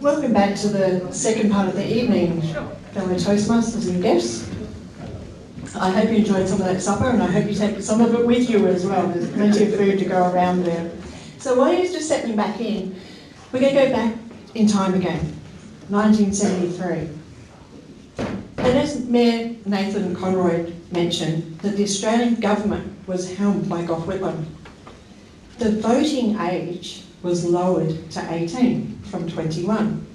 Welcome back to the second part of the evening, fellow Toastmasters and guests. I hope you enjoyed some of that supper, and I hope you take some of it with you as well. There's plenty of food to go around there. So while you're just settling back in, we're going to go back in time again, 1973. And as Mayor Nathan Conroy mentioned, that the Australian government was helmed by Gough Whitlam. The voting age was lowered to 18 from 21.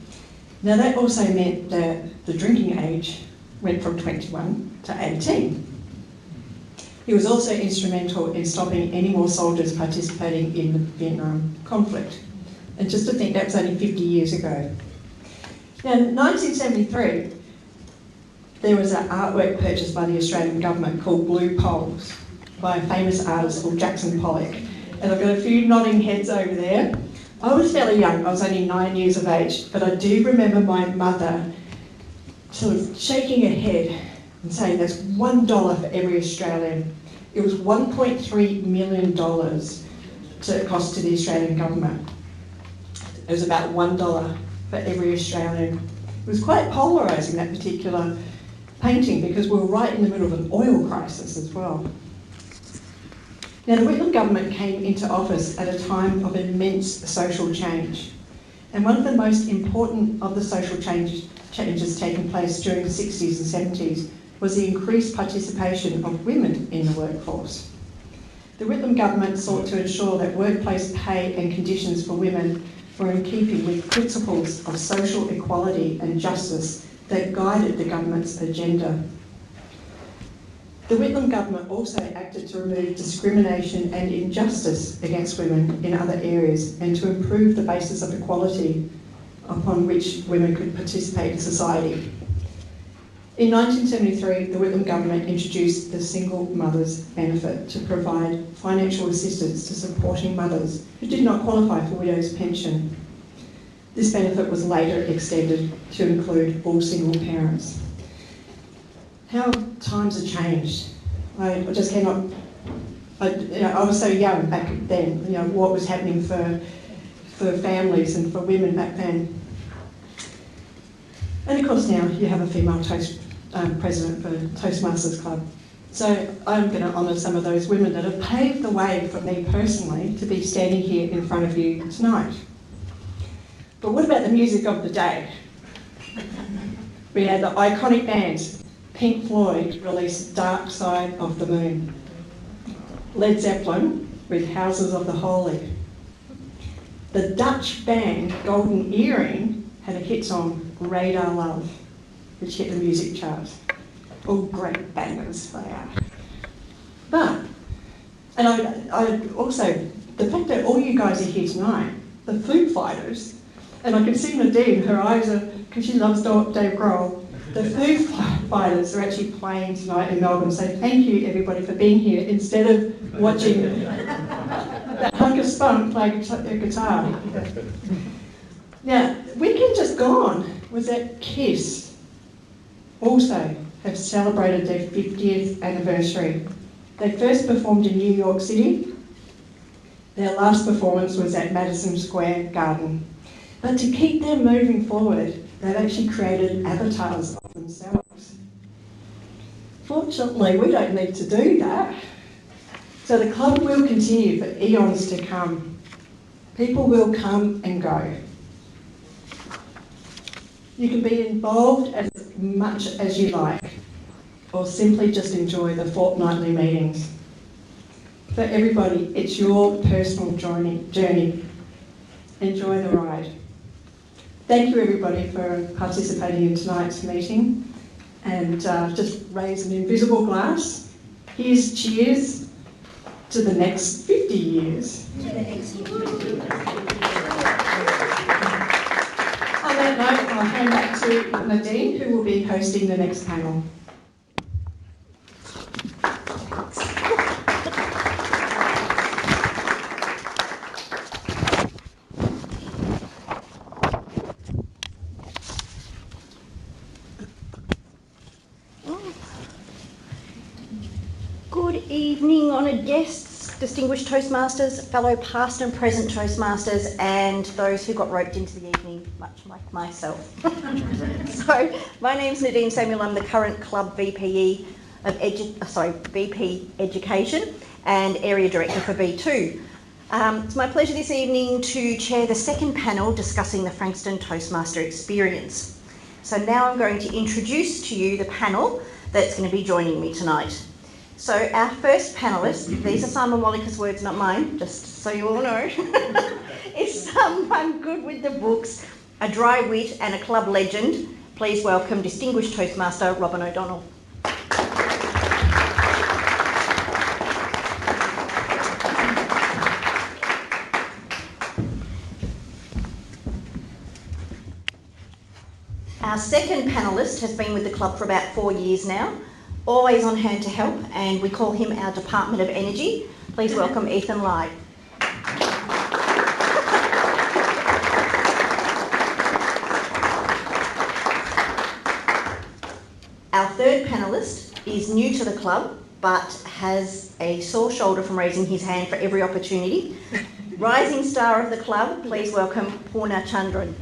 Now that also meant that the drinking age went from 21 to 18. He was also instrumental in stopping any more soldiers participating in the Vietnam conflict. And just to think, that was only 50 years ago. Now in 1973, there was an artwork purchased by the Australian government called Blue Poles by a famous artist called Jackson Pollock. And I've got a few nodding heads over there. I was fairly young, I was only 9 years of age, but I do remember my mother sort of shaking her head and saying there's $1 for every Australian. It was $1.3 million to cost to the Australian government. It was about $1 for every Australian. It was quite polarising, that particular painting, because we were right in the middle of an oil crisis as well. Now, the Whitlam government came into office at a time of immense social change. And one of the most important of the social changes taking place during the 60s and 70s was the increased participation of women in the workforce. The Whitlam government sought to ensure that workplace pay and conditions for women were in keeping with principles of social equality and justice that guided the government's agenda. The Whitlam government also acted to remove discrimination and injustice against women in other areas and to improve the basis of equality upon which women could participate in society. In 1973, the Whitlam government introduced the Single Mothers Benefit to provide financial assistance to supporting mothers who did not qualify for widow's pension. This benefit was later extended to include all single parents. How times have changed. I just cannot, I was so young back then, what was happening for families and for women back then. And of course now you have a female president for Toastmasters Club. So I'm going to honour some of those women that have paved the way for me personally to be standing here in front of you tonight. But what about the music of the day? We had the iconic bands. Pink Floyd released Dark Side of the Moon. Led Zeppelin with Houses of the Holy. The Dutch band Golden Earring had a hit song, Radar Love, which hit the music charts. All great bangers they are. But, and I also, the fact that all you guys are here tonight, the Foo Fighters, and I can see Nadeine, her eyes are, because she loves Dave Grohl, the Foo Fighters are actually playing tonight in Melbourne, so thank you everybody for being here instead of watching that hunk of spunk play a guitar. Now, Weekend Just Gone was that Kiss also have celebrated their 50th anniversary. They first performed in New York City. Their last performance was at Madison Square Garden. But to keep them moving forward, they've actually created avatars of themselves. Fortunately, we don't need to do that. So the club will continue for eons to come. People will come and go. You can be involved as much as you like, or simply just enjoy the fortnightly meetings. For everybody, it's your personal journey. Enjoy the ride. Thank you everybody for participating in tonight's meeting, and just raise an invisible glass. Here's cheers to the next 50 years. On that note, I'll hand back to Nadeine, who will be hosting the next panel. Good evening, honoured guests. distinguished Toastmasters, fellow past and present Toastmasters, and those who got roped into the evening, much like myself. So, my name's Nadeine Samuel. I'm the current Club VPE of VP Education and Area Director for B2. It's my pleasure this evening to chair the second panel discussing the Frankston Toastmaster experience. So now I'm going to introduce to you the panel that's going to be joining me tonight. So our first panellist, these are Simon Walliker's words, not mine, just so you all know, is someone good with the books, a dry wit and a club legend. Please welcome distinguished Toastmaster Robyn O'Donnell. Our second panellist has been with the club for about 4 years now, always on hand to help, and we call him our Department of Energy. Please welcome Ethan Lyde. Our third panellist is new to the club, but has a sore shoulder from raising his hand for every opportunity. Rising star of the club, please welcome Poorna Chandran.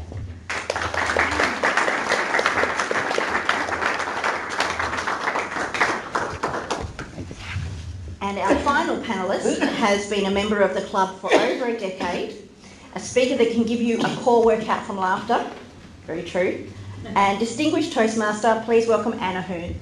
And our final panellist has been a member of the club for over a decade, a speaker that can give you a core workout from laughter, very true, and distinguished Toastmaster, please welcome Ahern.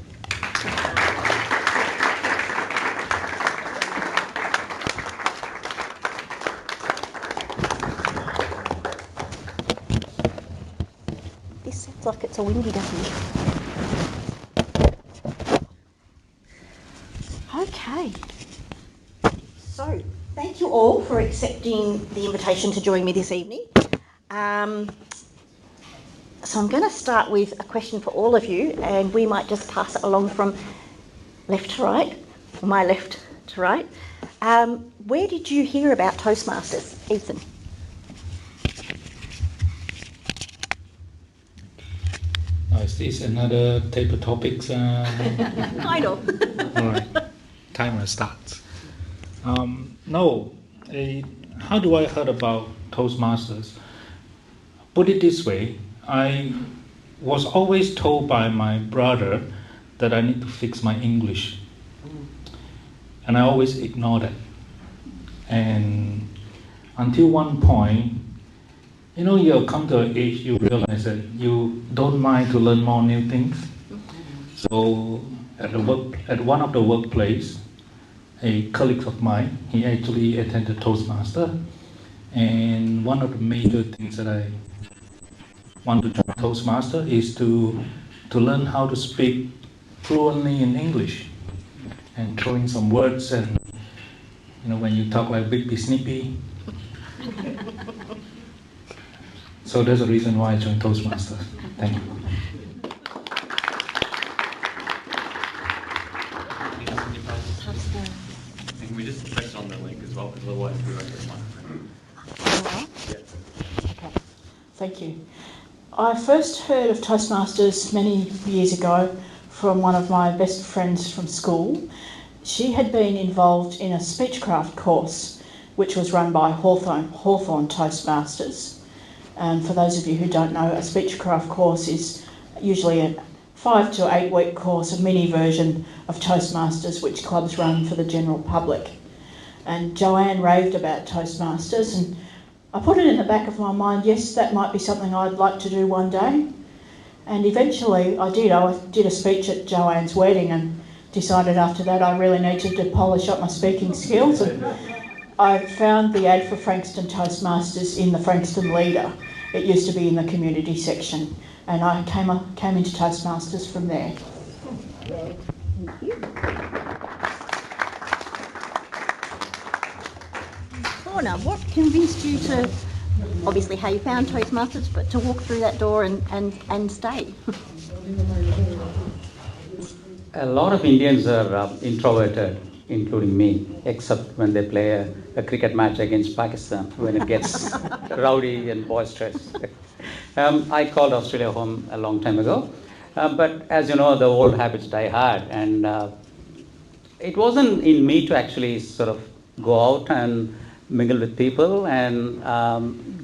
This sounds like it's a windy, doesn't it? Okay. So, thank you all for accepting the invitation to join me this evening. So I'm going to start with a question for all of you, and we might just pass it along from left to right, or my left to right. Where did you hear about Toastmasters, Ethan? Is this another table topics? Kind of. All right. Timer starts. No, how do I heard about Toastmasters? Put it this way, I was always told by my brother that I need to fix my English. And I always ignored it. And until one point, you come to an age you realize that you don't mind to learn more new things. So at one of the workplace, a colleague of mine, he actually attended Toastmaster, and one of the major things that I want to join Toastmaster is to learn how to speak fluently in English, and throw in some words, and when you talk like big snippy. So there's a reason why I joined Toastmasters. Thank you. Can we just press on the link as well, because otherwise we won't get one. Okay, thank you. I first heard of Toastmasters many years ago from one of my best friends from school. She had been involved in a speechcraft course which was run by Hawthorn Toastmasters. And for those of you who don't know, a speechcraft course is usually a 5 to 8 week course, a mini version of Toastmasters which clubs run for the general public. And Joanne raved about Toastmasters, and I put it in the back of my mind, yes, that might be something I'd like to do one day. And eventually I did. I did a speech at Joanne's wedding and decided after that I really needed to polish up my speaking skills. And I found the ad for Frankston Toastmasters in the Frankston Leader. It used to be in the community section, and I came into Toastmasters from there. Thank you. Poorna, what convinced you to, obviously how you found Toastmasters, but to walk through that door and stay? A lot of Indians are introverted, including me, except when they play a cricket match against Pakistan, when it gets rowdy and boisterous. I called Australia home a long time ago, but as you know, the old habits die hard, and it wasn't in me to actually sort of go out and mingle with people and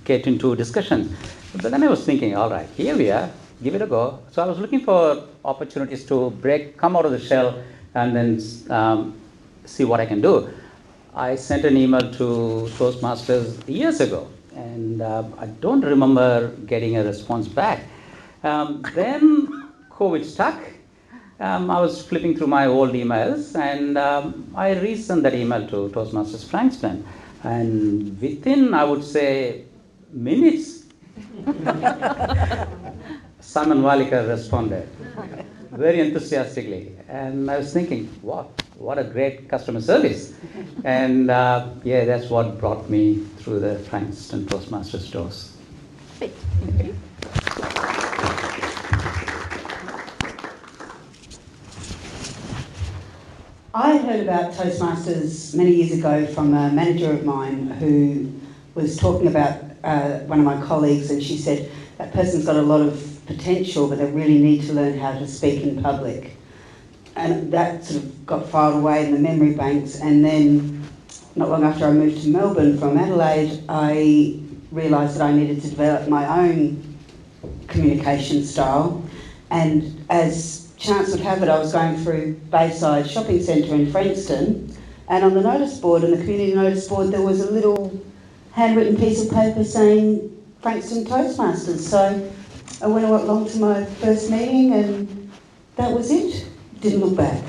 get into discussions. But then I was thinking, all right, here we are, give it a go. So I was looking for opportunities to come out of the shell and then see what I can do. I sent an email to Toastmasters years ago, and I don't remember getting a response back. Then COVID struck. I was flipping through my old emails, and I resent that email to Toastmasters Frankston. And within, I would say, minutes, Simon Walliker responded very enthusiastically. And I was thinking, wow, what a great customer service. And yeah, that's what brought me through the Frankston Toastmasters doors. I heard about Toastmasters many years ago from a manager of mine who was talking about one of my colleagues, and she said, that person's got a lot of potential, but they really need to learn how to speak in public. And that sort of got filed away in the memory banks, and then not long after I moved to Melbourne from Adelaide, I realised that I needed to develop my own communication style. And as chance would have it, I was going through Bayside Shopping Centre in Frankston, and on the notice board, on the community notice board, there was a little handwritten piece of paper saying Frankston Toastmasters. So I went along to my first meeting, and that was it. Didn't look back.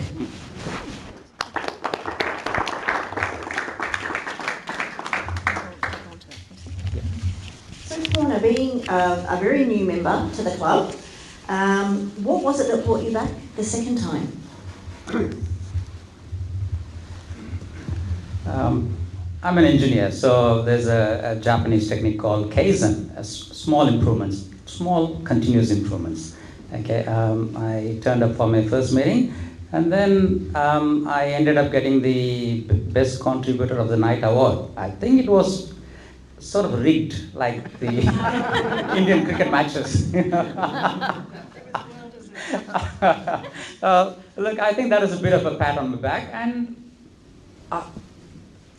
So Poorna, being a very new member to the club, what was it that brought you back the second time? I'm an engineer, so there's a Japanese technique called kaizen, small improvements, small continuous improvements. Okay, I turned up for my first meeting, and then I ended up getting the Best Contributor of the Night award. I think it was sort of rigged, like the Indian cricket matches. Look, I think that is a bit of a pat on the back, and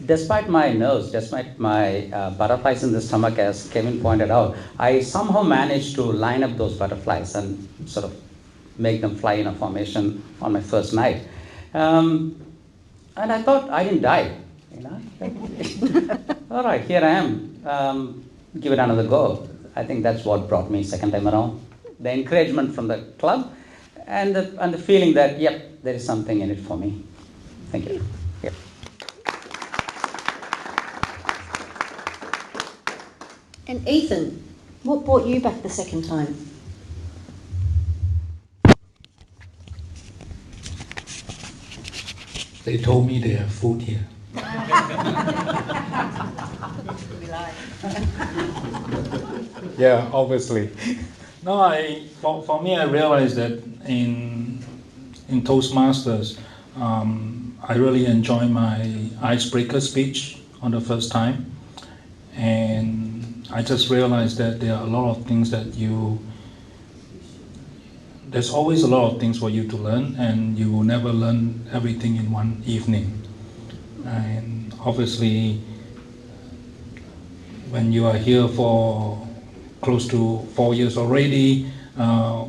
despite my nerves, despite my butterflies in the stomach, as Kevin pointed out, I somehow managed to line up those butterflies and sort of make them fly in a formation on my first night. And I thought I didn't die, you know. All right, here I am. Give it another go. I think that's what brought me second time around. The encouragement from the club and the feeling that, yep, there is something in it for me. Thank you. Yep. And Ethan, what brought you back the second time? They told me they have food here. Yeah, obviously. No, for me, I realized that in Toastmasters, I really enjoy my icebreaker speech on the first time, and I just realized that there are a lot of things that there's always a lot of things for you to learn, and you will never learn everything in one evening. And obviously, when you are here for close to 4 years already,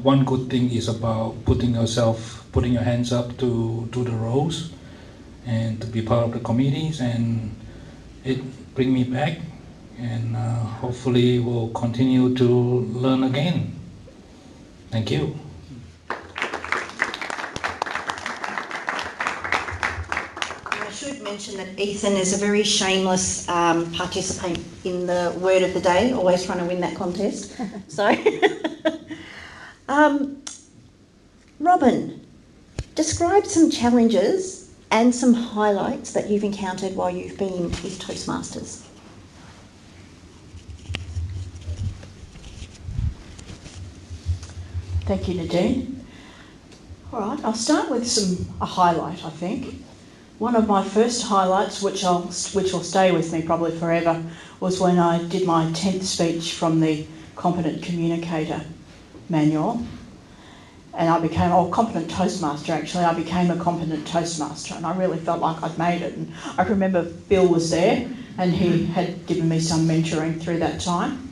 one good thing is about putting your hands up to do the roles and to be part of the committees, and it bring me back, and hopefully we'll continue to learn again. Thank you. I should mention that Ethan is a very shameless participant in the word of the day, always trying to win that contest. So, Robyn, describe some challenges and some highlights that you've encountered while you've been with Toastmasters. Thank you, Nadeine. All right, I'll start with a highlight, I think. One of my first highlights, which will stay with me probably forever, was when I did my 10th speech from the Competent Communicator manual. and I became competent Toastmaster actually. I became a competent Toastmaster, and I really felt like I'd made it. And I remember Bill was there, and he had given me some mentoring through that time.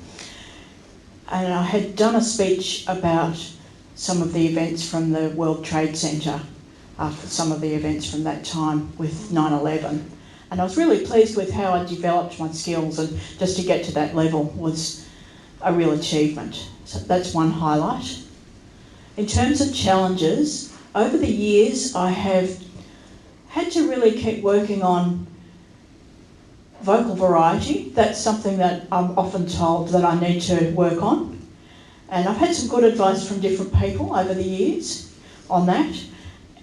And I had done a speech about some of the events from the World Trade Center, after some of the events from that time with 9/11. And I was really pleased with how I developed my skills, and just to get to that level was a real achievement. So that's one highlight. In terms of challenges, over the years I have had to really keep working on vocal variety. That's something that I'm often told that I need to work on. And I've had some good advice from different people over the years on that.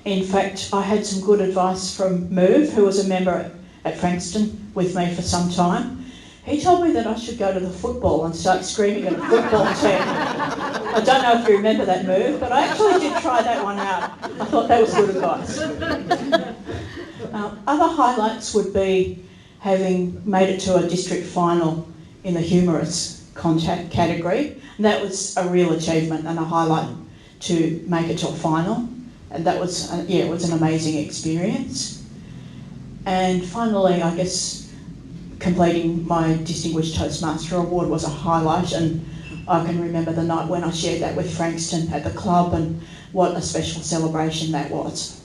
In fact, I had some good advice from Merv, who was a member at Frankston with me for some time. He told me that I should go to the football and start screaming at a football team. I don't know if you remember that, Merv, but I actually did try that one out. I thought that was good advice. Other highlights would be having made it to a district final in the humorous category. And that was a real achievement and a highlight to make it to a final. And that was, it was an amazing experience. And finally, I guess, completing my Distinguished Toastmaster Award was a highlight, and I can remember the night when I shared that with Frankston at the club and what a special celebration that was.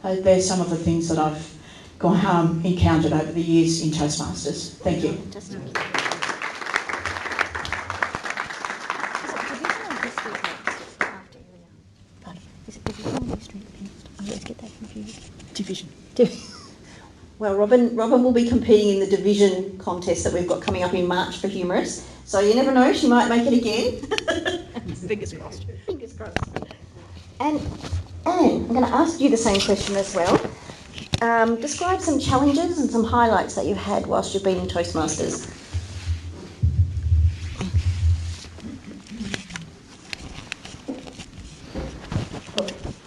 There's some of the things that I've encountered over the years in Toastmasters. Thank you. Division. Well, Robyn will be competing in the division contest that we've got coming up in March for Humorous. So you never know, she might make it again. Fingers crossed. Fingers crossed. And Anne, I'm going to ask you the same question as well. Describe some challenges and some highlights that you've had whilst you've been in Toastmasters.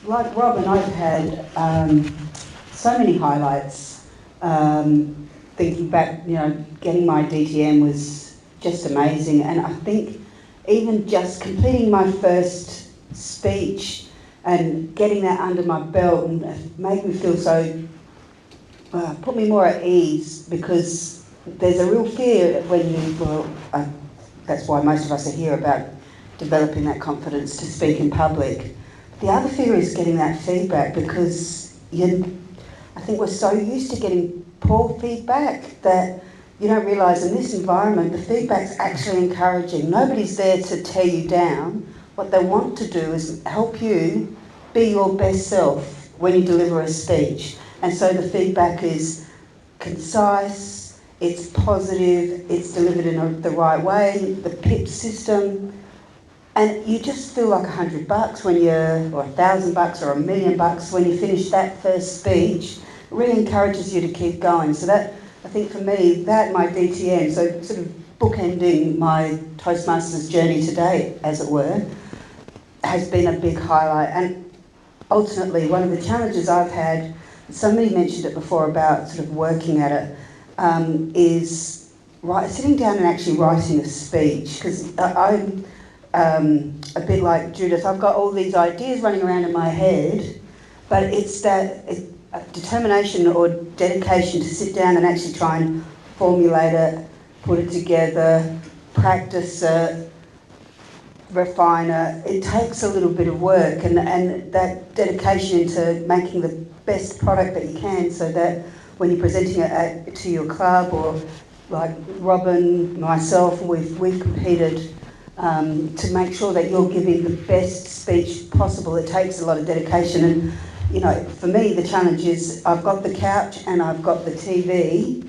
Like Robyn, I've had so many highlights. Thinking back, getting my DTM was just amazing, and I think even just completing my first speech and getting that under my belt made me feel so, put me more at ease, because there's a real fear when that's why most of us are here, about developing that confidence to speak in public. The other fear is getting that feedback, because I think we're so used to getting poor feedback that you don't realise in this environment the feedback's actually encouraging. Nobody's there to tear you down. What they want to do is help you be your best self when you deliver a speech. And so the feedback is concise, it's positive, it's delivered in the right way, the PIP system. And you just feel like $100 when or $1,000 or $1 million when you finish that first speech. It really encourages you to keep going. So that, I think for me, that my DTM, so sort of bookending my Toastmasters journey to date, as it were, has been a big highlight. And ultimately, one of the challenges I've had, somebody mentioned it before about sort of working at it, is sitting down and actually writing a speech. Because I'm a bit like Judith, I've got all these ideas running around in my head, but it's that determination or dedication to sit down and actually try and formulate it, put it together, practice it, refine it. It takes a little bit of work, and that dedication into making the best product that you can, so that when you're presenting it to your club, or like Robyn, myself, we've competed to make sure that you're giving the best speech possible. It takes a lot of dedication, and for me the challenge is I've got the couch and I've got the TV.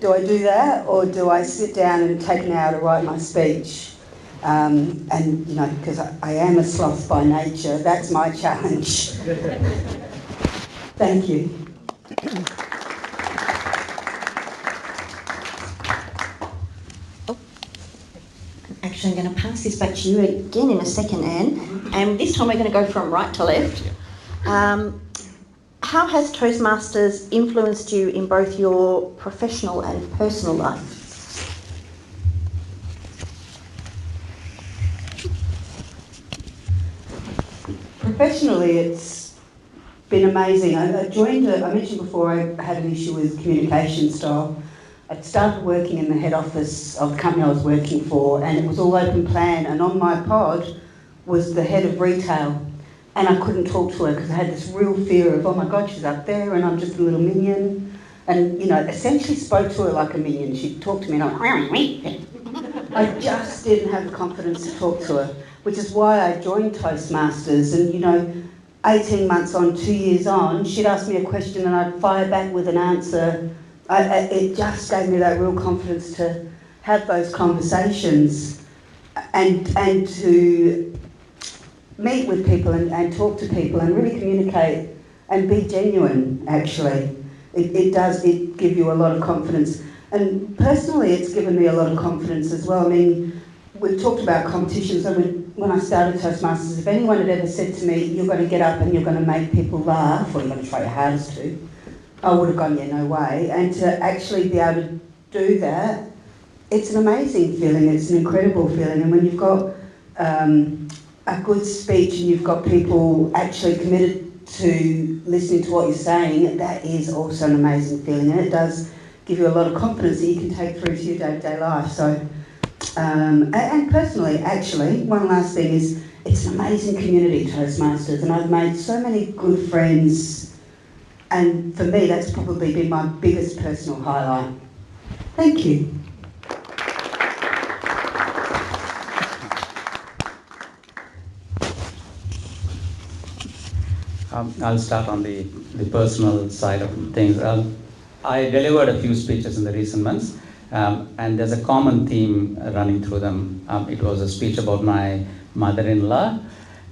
Do I do that, or do I sit down and take an hour to write my speech? Because I am a sloth by nature, that's my challenge. Thank you. Actually, I'm going to pass this back to you again in a second, Anne. And this time we're going to go from right to left. How has Toastmasters influenced you in both your professional and personal life? professionally, it's been amazing. I mentioned before I had an issue with communication style. I started working in the head office of the company I was working for, and it was all open plan, and on my pod was the head of retail, and I couldn't talk to her because I had this real fear of, oh my God, she's up there and I'm just a little minion. And, essentially spoke to her like a minion. She'd talk to me and I just didn't have the confidence to talk to her, which is why I joined Toastmasters. And, 18 months on, 2 years on, she'd ask me a question and I'd fire back with an answer. It just gave me that real confidence to have those conversations and to meet with people and talk to people and really communicate and be genuine, actually. It does give you a lot of confidence. And personally, it's given me a lot of confidence as well. I mean, we've talked about competitions. When I started Toastmasters, if anyone had ever said to me, you're going to get up and you're going to make people laugh, or you're going to try your hardest to, I would have gone, yeah, no way. And to actually be able to do that, it's an amazing feeling. It's an incredible feeling. And when you've got a good speech and you've got people actually committed to listening to what you're saying, that is also an amazing feeling, and it does give you a lot of confidence that you can take through to your day-to-day life. So, and personally, actually, one last thing is, it's an amazing community, Toastmasters, and I've made so many good friends, and for me, that's probably been my biggest personal highlight. Thank you. I'll start on the personal side of things. I delivered a few speeches in the recent months, and there's a common theme running through them. It was a speech about my mother-in-law,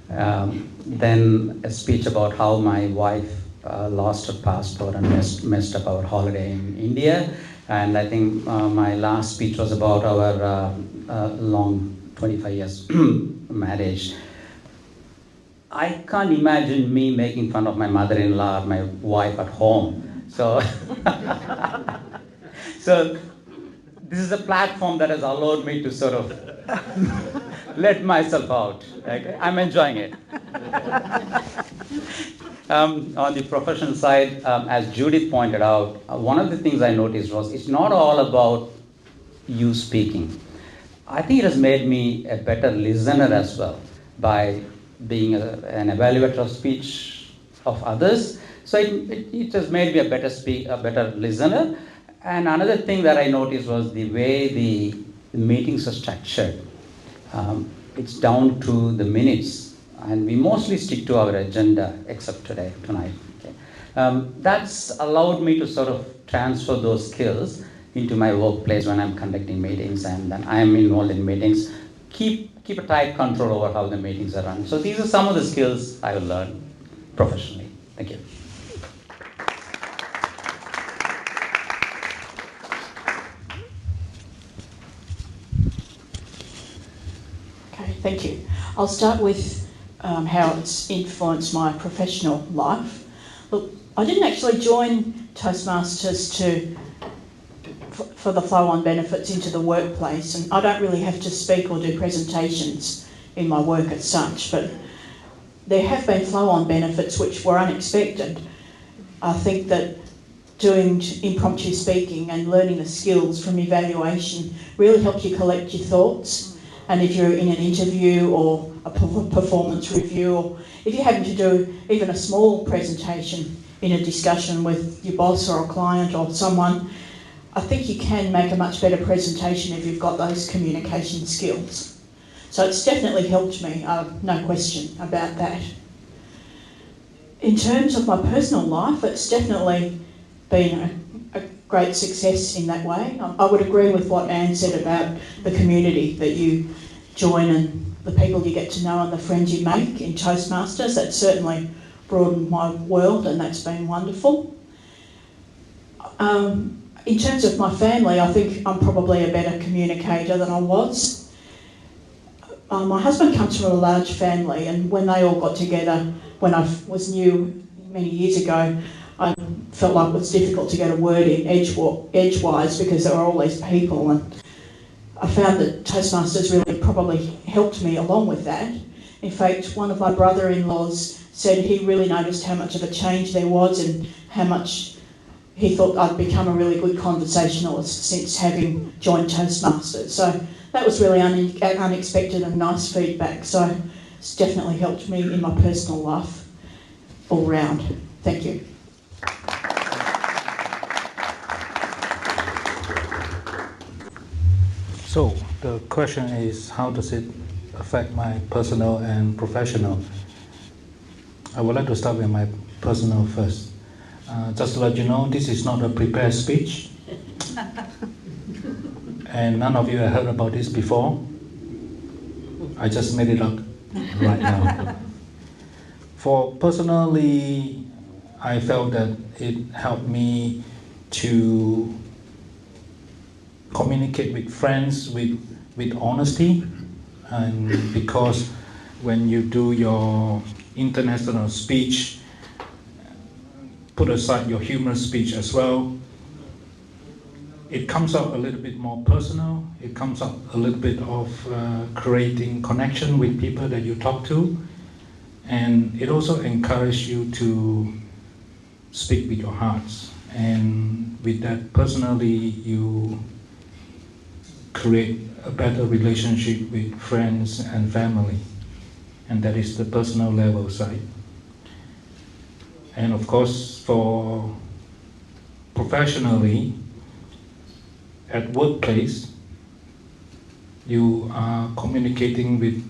then a speech about how my wife lost her passport and messed up our holiday in India, and I think my last speech was about our long 25 years marriage. I can't imagine me making fun of my mother-in-law or my wife at home. So, so this is a platform that has allowed me to sort of let myself out. Okay? I'm enjoying it. On the professional side, as Judith pointed out, one of the things I noticed was it's not all about you speaking. I think it has made me a better listener as well by being an evaluator of speech of others. So it has made me a better listener. And another thing that I noticed was the way the meetings are structured. It's down to the minutes, and we mostly stick to our agenda, except tonight. Okay. That's allowed me to sort of transfer those skills into my workplace when I'm conducting meetings and then I'm involved in meetings. Keep a tight control over how the meetings are run. So these are some of the skills I will learn professionally. Thank you. Okay, thank you. I'll start with how it's influenced my professional life. Look, I didn't actually join Toastmasters for the flow-on benefits into the workplace, and I don't really have to speak or do presentations in my work as such, but there have been flow-on benefits which were unexpected. I think that doing impromptu speaking and learning the skills from evaluation really helps you collect your thoughts, and if you're in an interview or a performance review, or if you're having to do even a small presentation in a discussion with your boss or a client or someone, I think you can make a much better presentation if you've got those communication skills. So it's definitely helped me, no question about that. In terms of my personal life, it's definitely been a great success in that way. I would agree with what Anne said about the community that you join and the people you get to know and the friends you make in Toastmasters. That's certainly broadened my world, and that's been wonderful. In terms of my family, I think I'm probably a better communicator than I was. My husband comes from a large family, and when they all got together, when I was new many years ago, I felt like it was difficult to get a word in edgewise because there were all these people, and I found that Toastmasters really probably helped me along with that, In fact, one of my brother-in-laws said he really noticed how much of a change there was and how much he thought I'd become a really good conversationalist since having joined Toastmasters. So that was really unexpected and nice feedback. So it's definitely helped me in my personal life all round. Thank you. So the question is, how does it affect my personal and professional? I would like to start with my personal first. Just to let you know, this is not a prepared speech. And none of you have heard about this before. I just made it up right now. For personally, I felt that it helped me to communicate with friends with honesty, and because when you do your international speech, put aside your human speech as well, it comes out a little bit more personal. It comes out a little bit of creating connection with people that you talk to, and it also encourages you to speak with your hearts. And with that, personally, you create a better relationship with friends and family, and that is the personal level side. And of course, for professionally, at workplace, you are communicating with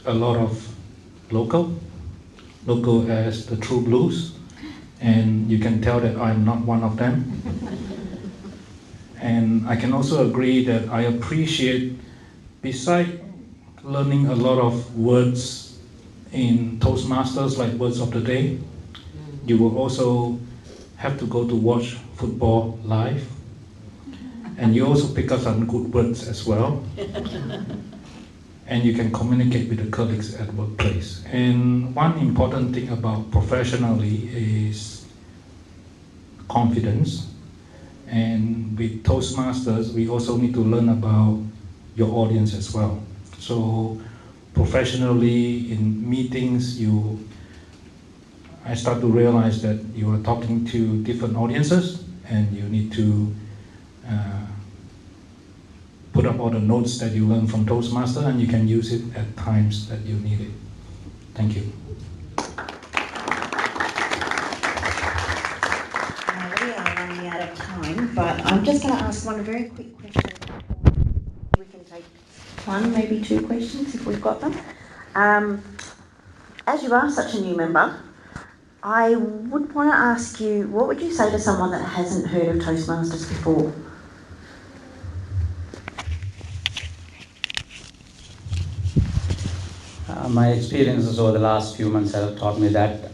a lot of local as the true blues, and you can tell that I'm not one of them. And I can also agree that I appreciate, besides learning a lot of words in Toastmasters, like words of the day, you will also have to go to watch football live. And you also pick up some good words as well. And you can communicate with the colleagues at workplace. And one important thing about professionally is confidence. And with Toastmasters, we also need to learn about your audience as well. So professionally, in meetings, I start to realize that you are talking to different audiences, and you need to put up all the notes that you learn from Toastmaster, and you can use it at times that you need it. Thank you. We are running out of time, but I'm just going to ask one very quick question. We can take one, maybe two questions if we've got them. As you are such a new member, I would want to ask you, what would you say to someone that hasn't heard of Toastmasters before? My experiences over the last few months have taught me that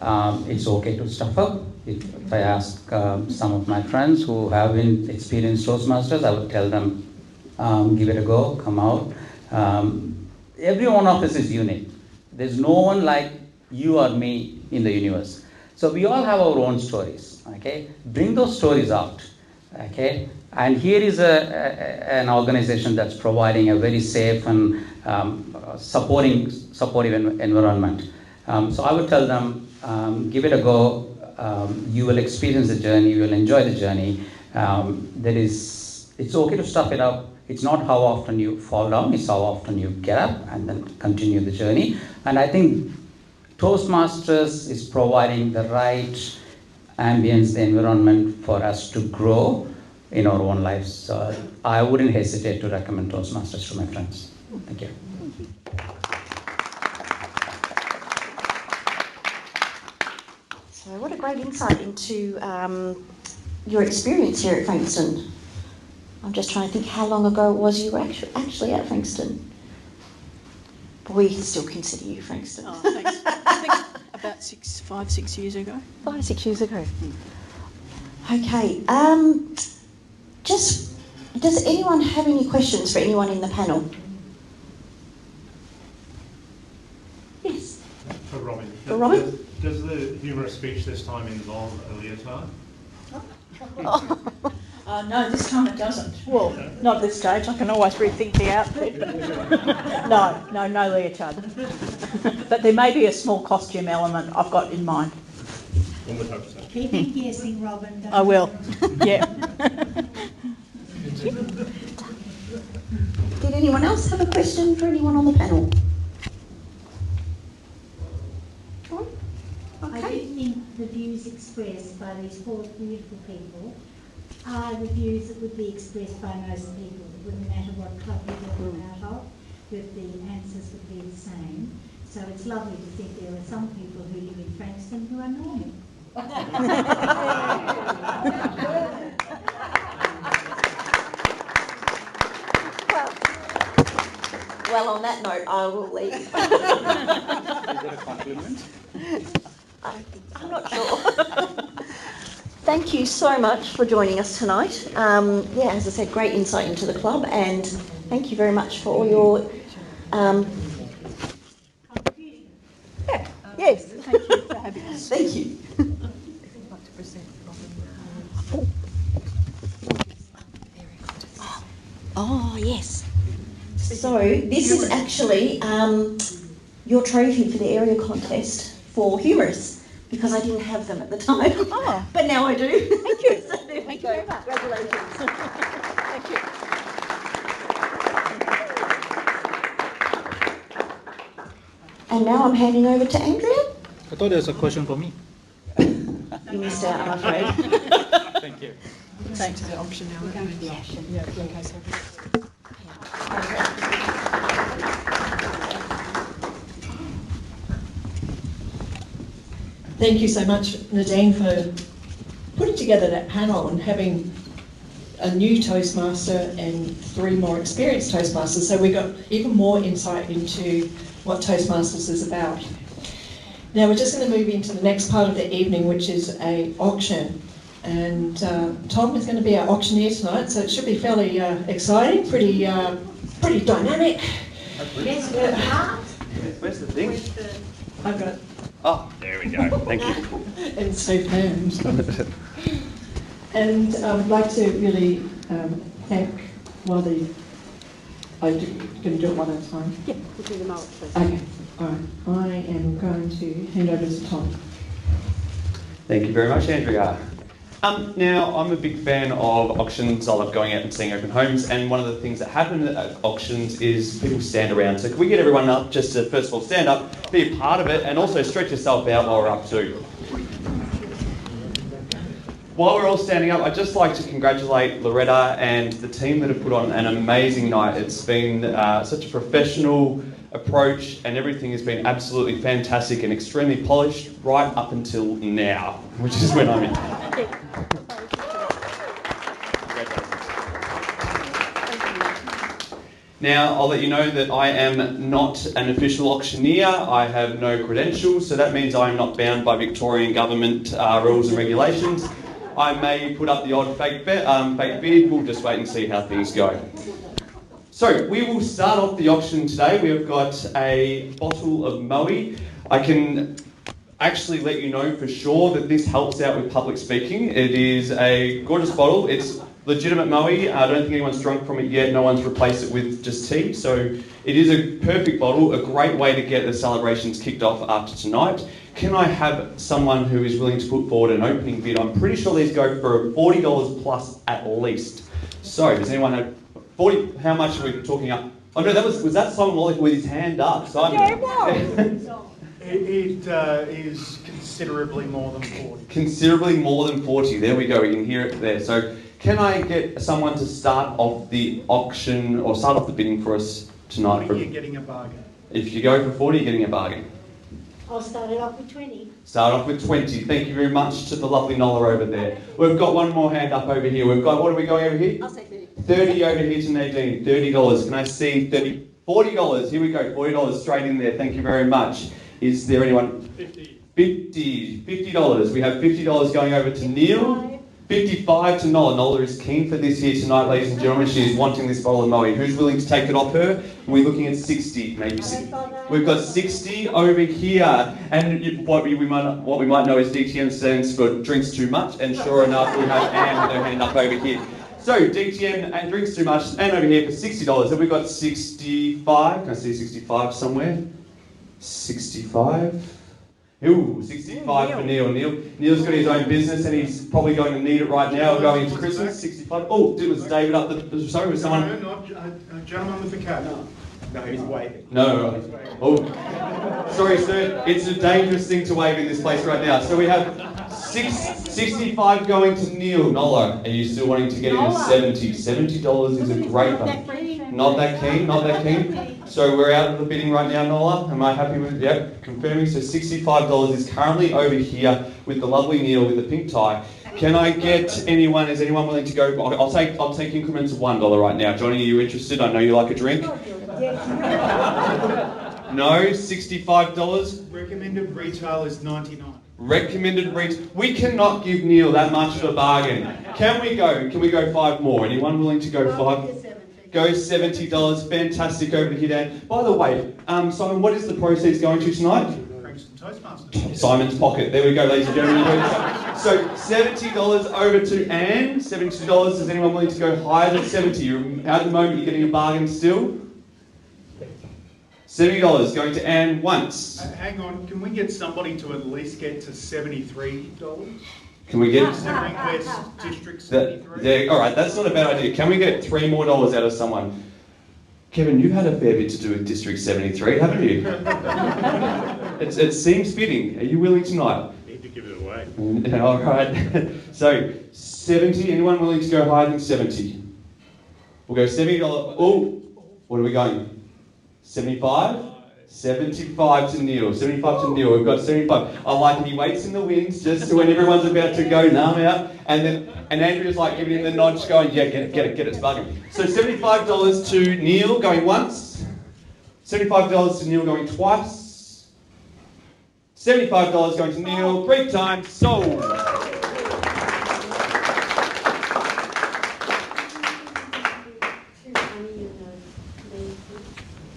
it's okay to stuff up. If I ask some of my friends who have been experienced Toastmasters, I would tell them, give it a go, come out. Every one of us is unique. There's no one like you or me in the universe. So we all have our own stories, okay? Bring those stories out, okay? And here is an organization that's providing a very safe and supportive environment. So I would tell them, give it a go. You will experience the journey. You will enjoy the journey. It's okay to stuff it up. It's not how often you fall down. It's how often you get up and then continue the journey. And I think Toastmasters is providing the right ambience, the environment for us to grow in our own lives. So I wouldn't hesitate to recommend Toastmasters to my friends. Thank you. So what a great insight into your experience here at Frankston. I'm just trying to think how long ago it was you were actually at Frankston. But we still consider you Frankston. Oh, thanks. I think about 5, 6 years ago. 5, 6 years ago. Okay. Does anyone have any questions for anyone in the panel? Yes. For Robyn. For Robyn? Does the humorous speech this time involve a leotard? No, this time it doesn't. Well, not at this stage. I can always rethink the outfit. No leotard. But there may be a small costume element I've got in mind. One would hope so. Keep him guessing, Robyn. I will. Yeah. Did anyone else have a question for anyone on the panel? I do think the views expressed by these four beautiful people are the views that would be expressed by most people. It wouldn't matter what club you were out of, that the answers would be the same. So it's lovely to think there are some people who live in Frankston who are normal. Well, on that note, I will leave. Is that a compliment? I'm not sure. Thank you so much for joining us tonight. As I said, great insight into the club, and thank you very much for all your... Yes, thank you for having us. Thank you. Oh, yes. So this is actually your trophy for the area contest for humourists, because I didn't have them at the time. Oh. But now I do. Thank you. So there we Thank go. you very much. Congratulations. Thank you. And now I'm handing over to Andrea. I thought there was a question for me. You missed out, I'm afraid. Thank you. Thanks. The auction now. We're going to the auction. Yeah, okay, so. Thank you so much, Nadeine, for putting together that panel and having a new Toastmaster and 3 more experienced Toastmasters. So we got even more insight into what Toastmasters is about. Now we're just going to move into the next part of the evening, which is an auction. And Tom is going to be our auctioneer tonight, so it should be fairly exciting, pretty dynamic. Where's the thing? I've got it Oh, there we go. Thank you. in safe hands. And I would like to really thank Wally. I'm going to do it one at a time. Yeah, we'll do them all first. Okay, all right. I am going to hand over to Tom. Thank you very much, Andrea. Now, I'm a big fan of auctions. I love going out and seeing open homes, and one of the things that happen at auctions is people stand around. So can we get everyone up just to, first of all, stand up, be a part of it, and also stretch yourself out while we're up too. While we're all standing up, I'd just like to congratulate Loretta and the team that have put on an amazing night. It's been such a professional approach, and everything has been absolutely fantastic and extremely polished right up until now, which is when I'm in. Now, I'll let you know that I am not an official auctioneer. I have no credentials, so that means I am not bound by Victorian government rules and regulations. I may put up the odd fake bid. We'll just wait and see how things go. So, we will start off the auction today. We have got a bottle of Moe. I can actually let you know for sure that this helps out with public speaking. It is a gorgeous bottle. It's legitimate Moe. I don't think anyone's drunk from it yet. No one's replaced it with just tea. So it is a perfect bottle, a great way to get the celebrations kicked off after tonight. Can I have someone who is willing to put forward an opening bid? I'm pretty sure these go for $40 plus at least. So does anyone have 40? How much are we talking up? Oh no, was that Simon Wallach with his hand up? Simon. Yeah, it was. It is considerably more than 40. Considerably more than 40. There we go. We can hear it there. So can I get someone to start off the auction or start off the bidding for us tonight? You're getting a bargain. If you go for 40, you're getting a bargain. I'll start it off with 20. Start off with 20. Thank you very much to the lovely Nola over there. We've got one more hand up over here. We've got, what are we going over here? I'll say 30. 30 over here to Nadeine. $30. Can I see 30? $40. Here we go. $40 straight in there. Thank you very much. Is there anyone? 50. $50. We have $50 going over to Neil. 55 to Nola. Nola is keen for this here tonight, ladies and gentlemen. She's wanting this bottle of Moe. Who's willing to take it off her? We're looking at 60, maybe 60. We've got 60 over here. And what we might know is DTM stands for drinks too much. And sure enough, we have Anne with her hand up over here. So DTM and drinks too much, and over here for $60. Have we got 65? Can I see 65 somewhere? 65. Ooh, 65 for Neil. Neil's got his own business and he's probably going to need it right now going into Christmas. 65. Oh, was David up the... Sorry, was someone... No, not gentleman with the cap. No, he's waving. No. Oh. Sorry, sir. It's a dangerous thing to wave in this place right now. So we have 65 going to Neil. Nola, are you still wanting to get in at 70? $70 is a great one. Not that keen. So we're out of the bidding right now, Nola. Am I happy with... Yep, confirming. So $65 is currently over here with the lovely Neil with the pink tie. Can I get anyone, is anyone willing to go? I'll take increments of $1 right now. Johnny, are you interested? I know you like a drink. No, $65. Recommended retail is $99. Recommended retail. We cannot give Neil that much of a bargain. Can we go? Can we go 5 more? Anyone willing to go 5? Go $70. Fantastic over to here, Dan. By the way, Simon, what is the proceeds going to tonight? Frankston Toastmasters. Simon's pocket. There we go, ladies and gentlemen. So $70 over to Anne. $70. Is anyone willing to go higher than 70? At the moment, you're getting a bargain still. $70 going to Anne once. Hang on, can we get somebody to at least get to $73? Can we get... Considering West District 73? All right, that's not a bad idea. Can we get $3 more out of someone? Kevin, you've had a fair bit to do with District 73, haven't you? It seems fitting. Are you willing tonight? Need to give it away. All right. So, 70. Anyone willing to go higher than 70? We'll go $70. Oh, what are we going? 75? 75 to Neil. 75 to Neil. We've got 75. I like it. He waits in the wings just so when everyone's about to go, I'm out. And Andrea's like giving him the nod, just going, yeah, get it, it's bugging. So $75 to Neil going once. $75 to Neil going twice. $75 going to Neil 3 times. Sold.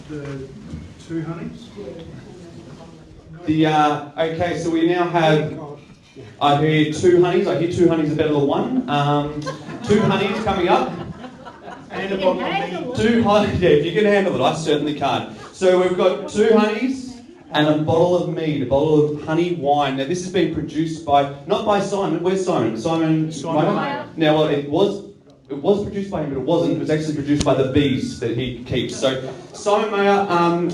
The 2 honeys? Okay, so we now have, I hear 2 honeys. I hear 2 honeys are better than 1. 2 honeys coming up. And a bottle of mead. 2 honeys, yeah, if you can handle it, I certainly can't. So we've got 2 honeys and a bottle of mead, a bottle of honey wine. Now this has been produced by, not by Simon, where's Simon? Simon. Now, well, it was produced by him, but it wasn't. It was actually produced by the bees that he keeps. So Simon Mayer,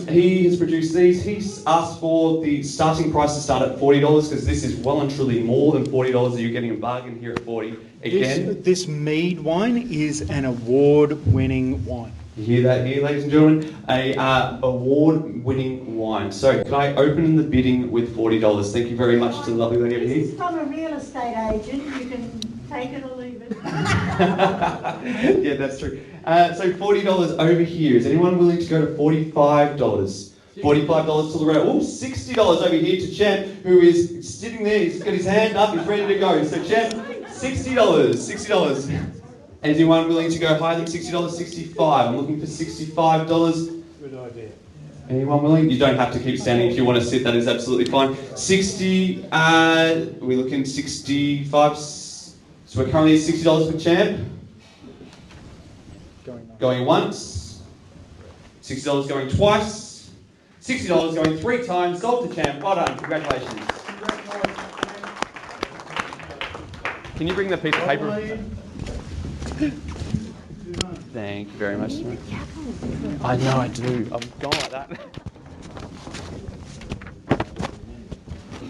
he has produced these. He's asked for the starting price to start at $40 because this is well and truly more than $40 that you're getting a bargain here at 40. Again, This mead wine is an award-winning wine. You hear that here, ladies and gentlemen? A award-winning wine. So can I open the bidding with $40? Thank you very much to the lovely lady over This here. is from a real estate agent. You can take it or leave it. Yeah, that's true. So $40 over here. Is anyone willing to go to $45? $45 to Loretta. Oh, $60 over here to Champ, who is sitting there. He's got his hand up. He's ready to go. So Champ, $60. Anyone willing to go higher than $60? 65. I'm looking for $65. Good idea. Anyone willing? You don't have to keep standing if you want to sit. That is absolutely fine. 60. We're looking 65. So we're currently at $60 for Champ. Going once. $60 going twice. $60 going 3 times. Sold to Champ. Well done. Congratulations. Can you bring the piece of paper? Thank you very much. I know I do. I'm going like that.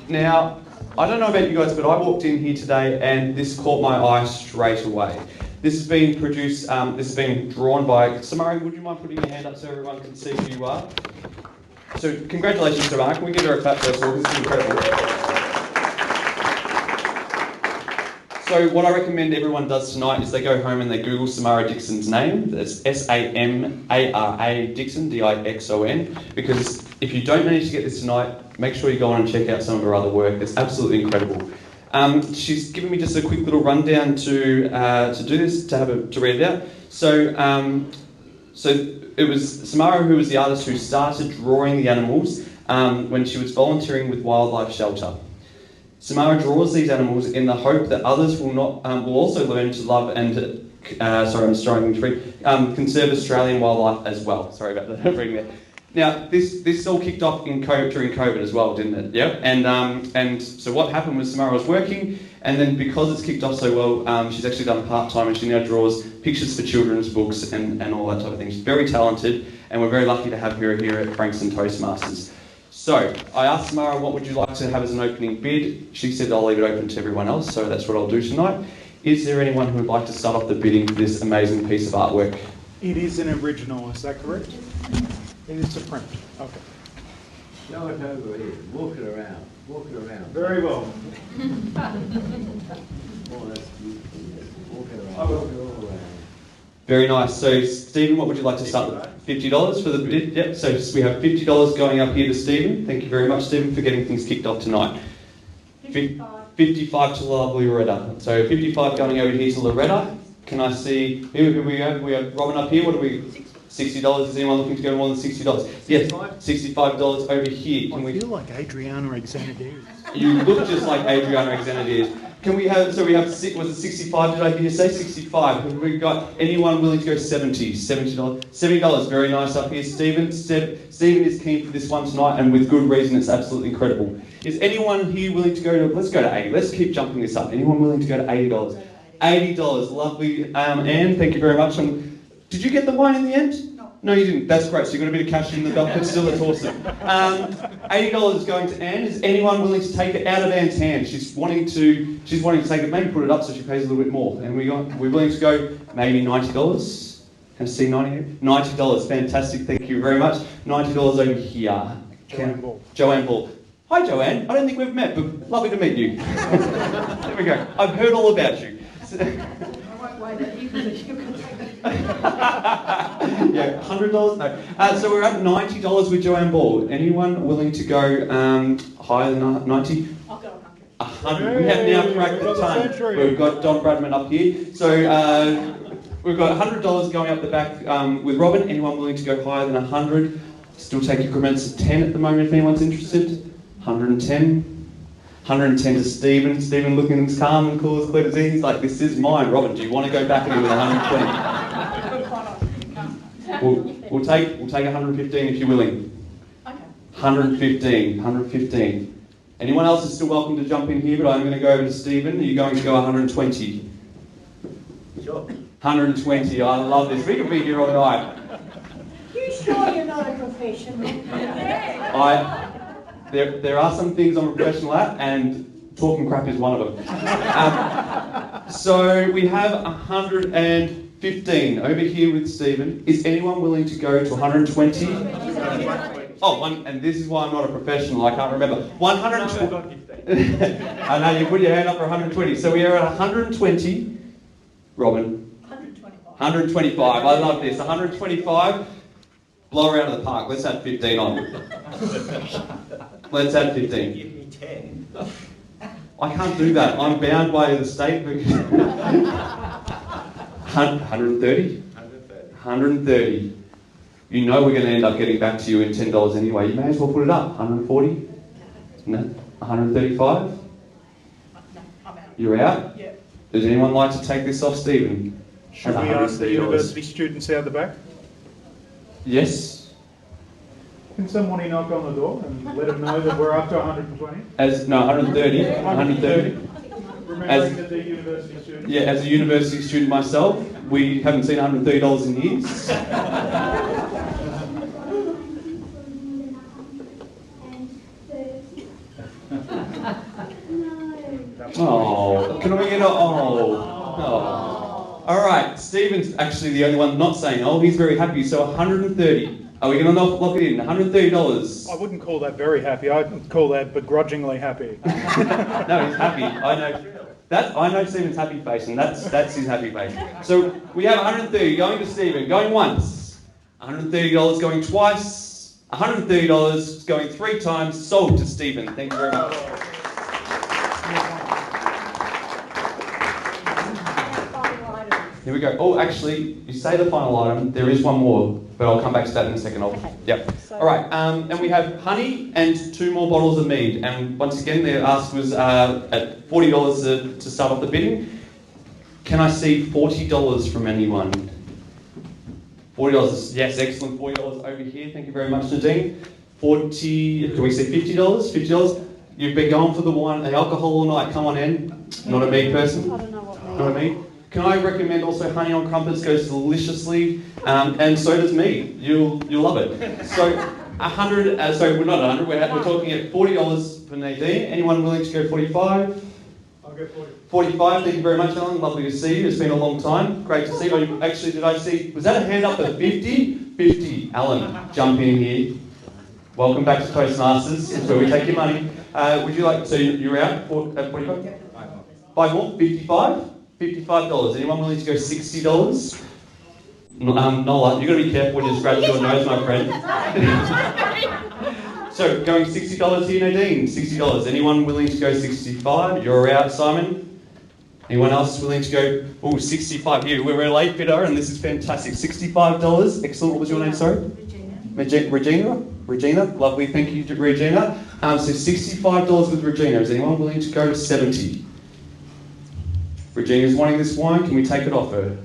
Now, I don't know about you guys, but I walked in here today and this caught my eye straight away. This has been produced, this has been drawn by... Samari, would you mind putting your hand up so everyone can see who you are? So, congratulations, Samari. Can we give her a clap first of all? This is incredible. So what I recommend everyone does tonight is they go home and they Google Samara Dixon's name. That's Samara Dixon, Dixon, because if you don't manage to get this tonight, make sure you go on and check out some of her other work. It's absolutely incredible. She's given me just a quick little rundown to do this, to read it out. So it was Samara who was the artist who started drawing the animals when she was volunteering with Wildlife Shelter. Samara draws these animals in the hope that others will also learn to love and conserve Australian wildlife as well. Sorry about that reading there. Now, this all kicked off during COVID as well, didn't it? Yeah. And so what happened was Samara was working, and then because it's kicked off so well, she's actually done part-time, and she now draws pictures for children's books and all that type of thing. She's very talented, and we're very lucky to have her here at Frankston Toastmasters. So, I asked Samara, what would you like to have as an opening bid? She said, I'll leave it open to everyone else, so that's what I'll do tonight. Is there anyone who would like to start off the bidding for this amazing piece of artwork? It is an original, is that correct? It is a print. Okay. Show it over here. Walk it around. Walk it around. Very well. Oh, that's beautiful. Walk it around. I will. Walk it all around. Very nice. So, Stephen, what would you like to start with? $50 for the bid? Yep, so we have $50 going up here to Stephen. Thank you very much, Stephen, for getting things kicked off tonight. 55 to lovely Loretta. So, 55 going over here to Loretta. Can I see, here we go, we have Robyn up here. What are we? $60. Is anyone looking to go more than $60? Yes, $65 over here. I feel like Adriana Exanadiers. You look just like Adriana Exanadiers. Can we have, so we have, was it 65, did I hear you say? 65. Have we got anyone willing to go 70? $70. $70, very nice up here. Stephen is keen for this one tonight, and with good reason. It's absolutely incredible. Is anyone here willing to go to, let's go to 80. Let's keep jumping this up. Anyone willing to go to $80? $80, lovely. Anne, thank you very much. Did you get the wine in the end? No, you didn't. That's great. So you got a bit of cash in the belt, but still, that's awesome. $80 is going to Anne. Is anyone willing to take it out of Anne's hand? She's wanting to take it. Maybe put it up so she pays a little bit more. And we're willing to go maybe $90. Can I see $90? $90. Fantastic. Thank you very much. $90 over here. Joanne Ball. Hi, Joanne. I don't think we've met, but lovely to meet you. There we go. I've heard all about you. Yeah, $100? No. So we're at $90 with Joanne Ball. Anyone willing to go higher than 90? I'll go 100. We have now cracked the ton. We've got Don Bradman up here. So we've got $100 going up the back with Robyn. Anyone willing to go higher than 100? Still take increments of 10 at the moment if anyone's interested. 110. 110 to Stephen. Stephen looking as calm and cool as clear as he. He's like, this is mine. Robyn, do you want to go back in with 120? We'll take 115 if you're willing. Okay. 115. Anyone else is still welcome to jump in here, but I'm going to go over to Stephen. Are you going to go 120? Sure. 120. I love this. We could be here all night. You sure you're not a professional? There are some things I'm a professional at, and talking crap is one of them. So we have 115 over here with Stephen. Is anyone willing to go to 120? And this is why I'm not a professional. I can't remember. 120. I know you put your hand up for 120. So we are at 120. Robyn. 125. I love this. 125. Blow her out of the park. Let's add 15 on. Let's add 15. Give me 10. I can't do that. I'm bound by the state. 130? 130. You know we're going to end up getting back to you in $10 anyway. You may as well put it up. 140? No? 135? No, I'm out. You're out? Yeah. Does anyone like to take this off, Stephen? Should we ask the university students out the back? Yes. Can somebody knock on the door and let them know that we're up to 120? 130. 130. Remembering that they're university students? Yeah, as a university student myself, we haven't seen $130 in years. Oh, can we get a... Oh. All right, Stephen's actually the only one not saying, oh, he's very happy, so 130. Are we going to lock it in? $130. I wouldn't call that very happy. I'd call that begrudgingly happy. No, he's happy. I know Stephen's happy face, and that's his happy face. So we have 130 going to Stephen, going once. $130 going twice. $130 going 3 times. Sold to Stephen. Thank you very much. Here we go. Oh, actually, you say the final item. There is one more. But I'll come back to that in a second. Okay. Yep. So- All right. And we have honey and 2 more bottles of mead. And once again, the ask was at $40 to start off the bidding. Can I see $40 from anyone? $40. Yes, excellent. $40 over here. Thank you very much, Nadeine. 40. Can we see $50? $50. You've been going for the wine, the alcohol all night. Come on in. Not a mead person. I don't know what Not a mead. Can I recommend also honey on crumpets? Goes deliciously, and so does me. You'll love it. So 100. So we're not 100. We're talking at $40 for Nadeine. Anyone willing to go 45? I'll go 40. 45. Thank you very much, Alan. Lovely to see you. It's been a long time. Great to see you. Actually, did I see? Was that a hand up for 50? 50. Alan, jump in here. Welcome back to Toastmasters. It's where we take your money. Would you like? So you're out at 45. 5 more. 55. $55. Anyone willing to go $60? Nola, you've got to be careful when you scratch your nose, my friend. So, going $60 here, Nadeine. $60. Anyone willing to go 65? You're out, Simon. Anyone else willing to go? Oh, 65 here. We're a late bidder, and this is fantastic. $65. Excellent. What was your name? Sorry. Regina. Lovely. Thank you, Regina. So $65 with Regina. Is anyone willing to go 70? Regina's wanting this wine, can we take it off her?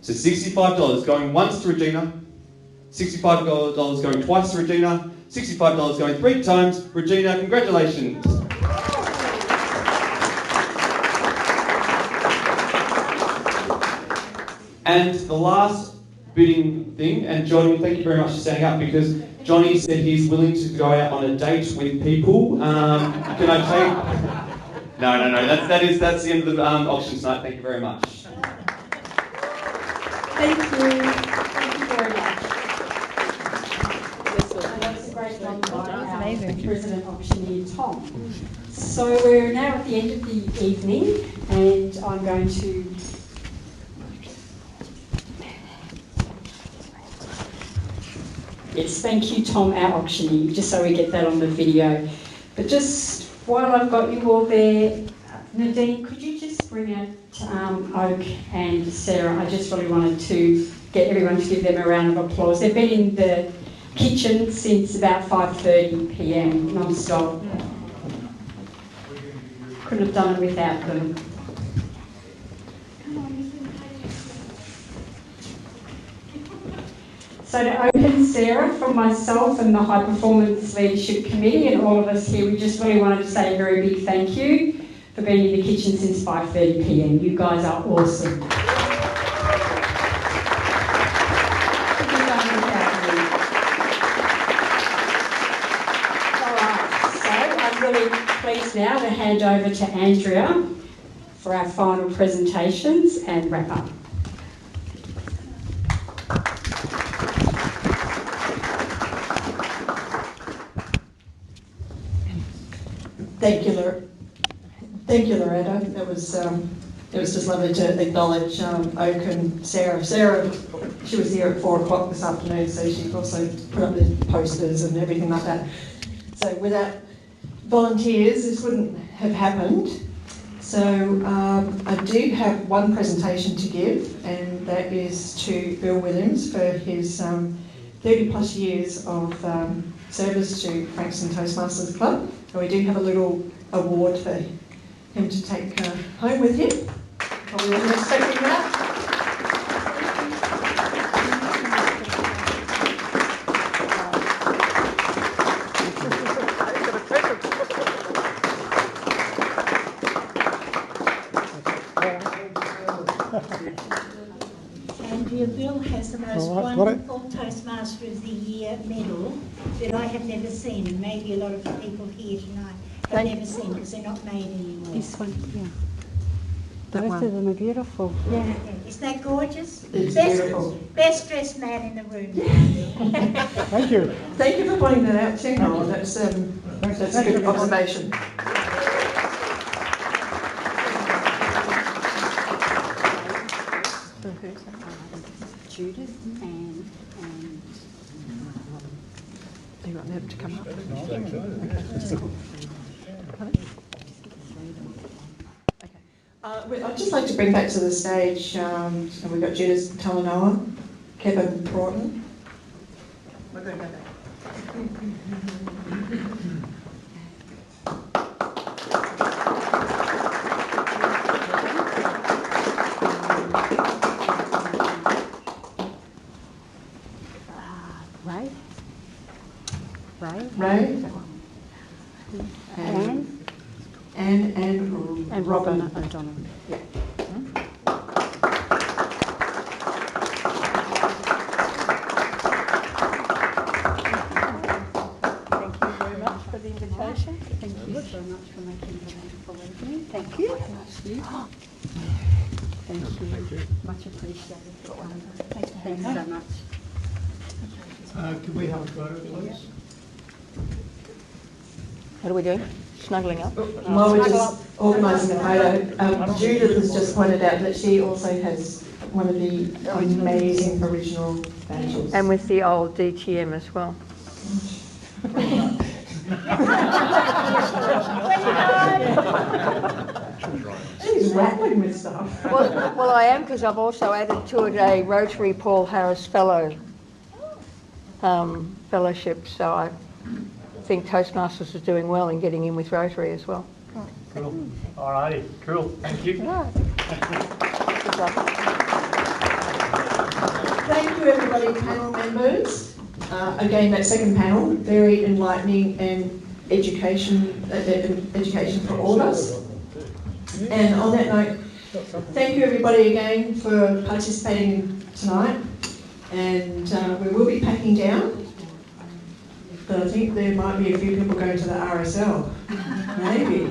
So $65 going once to Regina, $65 going twice to Regina, $65 going 3 times. Regina, congratulations. And the last bidding thing, and Johnny, thank you very much for standing up, because Johnny said he's willing to go out on a date with people. Can I take... No. That's the end of the auction tonight. Thank you very much. Thank you very much. That was a great job by our President Auctioneer Tom. So we're now at the end of the evening, and I'm going to Yes, thank you, Tom, our auctioneer, just so we get that on the video. But just while I've got you all there, Nadeine, could you just bring out Oak and Sarah? I just really wanted to get everyone to give them a round of applause. They've been in the kitchen since about 5:30 p.m, non-stop. Couldn't have done it without them. So to Oak and Sarah, from myself and the High Performance Leadership Committee and all of us here, we just really wanted to say a very big thank you for being in the kitchen since 5:30 p.m. You guys are awesome. I'm really pleased now to hand over to Andrea for our final presentations and wrap up. Thank you, Loretta. It was just lovely to acknowledge Oak and Sarah. Sarah, she was here at 4 o'clock this afternoon, so she also put up the posters and everything like that. So without volunteers, this wouldn't have happened. So I do have one presentation to give, and that is to Bill Williams for his 30 plus years of service to Frankston Toastmasters Club. And we do have a little award for him to take home with him. Probably wasn't expecting that. Andrea, Bill has the most wonderful Toastmaster of the Year medal that I have never seen, and maybe a lot of the people here tonight have never seen because they're not made anymore. This one, yeah. The rest of them are beautiful. Yeah. Isn't that gorgeous? It's beautiful. Best dressed man in the room. Thank you. Thank you for pointing that out too, Noel. That's a good observation. Judith and Do you want them to come up? I'd just like to bring back to the stage, and we've got Judith Talanoa. Kevin Broughton. We're going to go back. Ray. And Robyn O'Donnell. Yeah. Thank you very much for the invitation. Thank you so much for making the wonderful evening. Thank you. Thank you. Much appreciated. Thanks so much. Could we have a photo, please? What are we doing? Snuggling up? While we're just organising the photo, Judith has just pointed out that she also has one of the amazing original badges. And with the old DTM as well. She's rattling with stuff. Well, I am, because I've also added to it a Rotary Paul Harris Fellow fellowship, so I think Toastmasters is doing well in getting in with Rotary as well. Cool. All righty. Cool. Thank you. Right. Good luck. Thank you, everybody, panel members. Again, that second panel, very enlightening and education for all of us. And on that note, thank you, everybody, again for participating tonight. And we will be packing down. But I think there might be a few people going to the RSL. Maybe.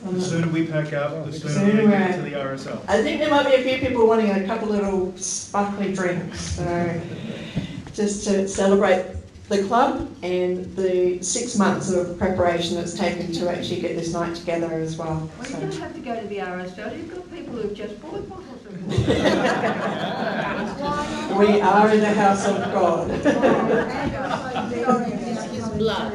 The sooner we pack up, the sooner we get to the RSL. I think there might be a few people wanting a couple little sparkly drinks. So just to celebrate the club and the 6 months of preparation that's taken to actually get this night together as well. Well, you don't have to go to the RSL. You've got people who've just bought bottles of We are in the house of God. His blood.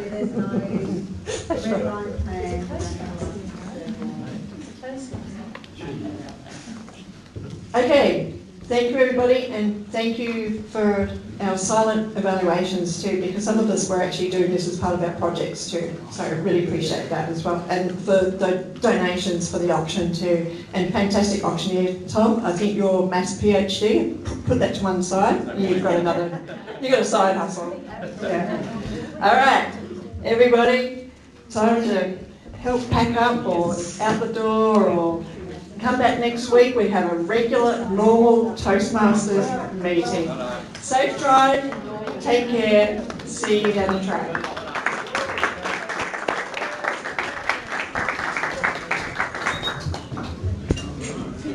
Okay, thank you, everybody, and thank you for our silent evaluations too, because some of us were actually doing this as part of our projects too, so I really appreciate that as well, and for the donations for the auction too, and fantastic auctioneer, Tom. I think your maths PhD, put that to one side, you've got a side hustle. Yeah. All right, everybody, time to help pack up or out the door or come back next week. We have a regular, normal Toastmasters meeting. Safe drive, take care, see you down the track.